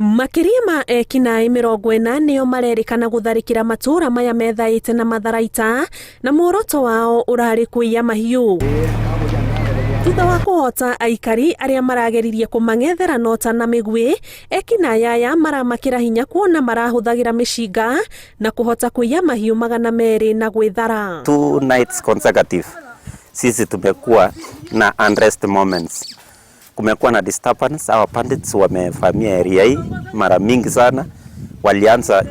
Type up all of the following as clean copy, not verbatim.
Makiria ma Ekinai 40 nio marerikana gũtharĩkĩra matũũra maya methaĩte na matharaita na muoroto wao urari kũiya mahiũ. Thutha wa kũhota aikari arĩa marageririe kũmang'ethera nota na mĩguĩ, Ekinai aya maramakĩra hinya kuona marahũthagĩra mĩcinga na kũhota kũiya mahiũ 200 na gwĩthara. 2 nights consecutive sisi tumekuwa na unrest moments. Kumekuwa na disturbance, our bandits wamevamia area hii mara mingi sana. Walianza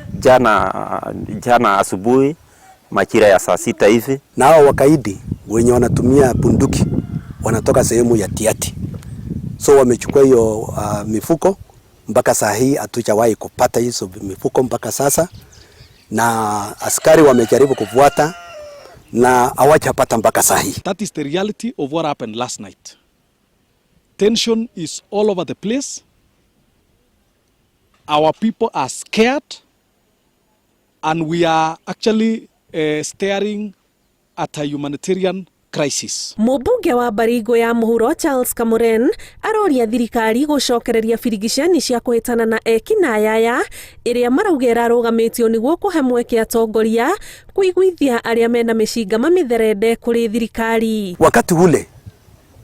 jana asubuhi majira ya saa 6 hivi. Na hao wakaidi wenye wanatumia bunduki wanatoka sehemu ya Tiati. So wamechukua hiyo mifuko mpaka saa hii hatujawahi kupata hizo mifuko mpaka sasa, na askari wamejaribu kufuata na hawajapata mpaka saa hii. That is the reality of what happened last night. Tension is all over the place. Our people are scared and we are actually staring at a humanitarian crisis. Mũmbunge wa Baringo ya mũhuro Charles Kamuren aroria thirikari gũcokereria birigicani cia kũhĩtana na Ekinai aya iria maraugera rũgamĩtio nĩguo kũhe mweke atongoria kũiguithia arĩa mena mĩcinga mamitherende kũrĩ thirikari. Wakati ule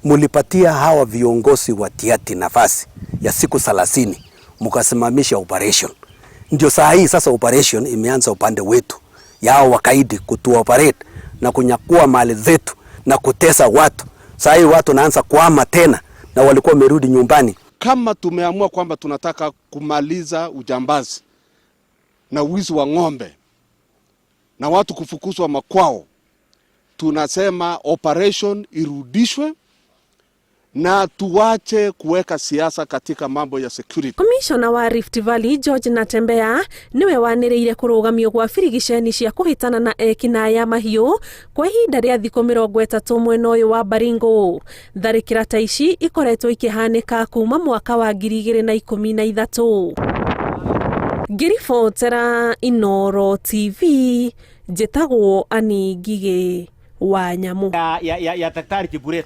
mulipatia hawa viongozi wa Tiati nafasi ya siku 30 mukasimamisha operation. Ndio saa hii sasa operation imeanza upande wetu ya hao wakaidi kutuoperate na kunyakua mali zetu na kutesa watu. Saa hii watu naanza kuhama tena na walikuwa wamerudi nyumbani. Kama tumeamua kwamba tunataka kumaliza ujambazi na wizi wa ng'ombe na watu kufukuzwa makwao, tunasema operation irudishwe na tuwache kuweka siasa katika mambo ya security. Commissioner wa Rift Valley George Natembea niwe wanĩrĩire kũrũgamio gwa birigicani cia kũhĩtana na Ekinai ya mahiũ kwa ihinda rĩa thikũ 30 mwena ũyũ wa Baringo. Tharĩkĩra ta ici ikoretwo ikĩhanĩka kuma mwaka wa 2013. Ngiribotera Inooro TV, njĩtagwo Ani Ngigĩ wa Nyamu. Ya daktari Kibure.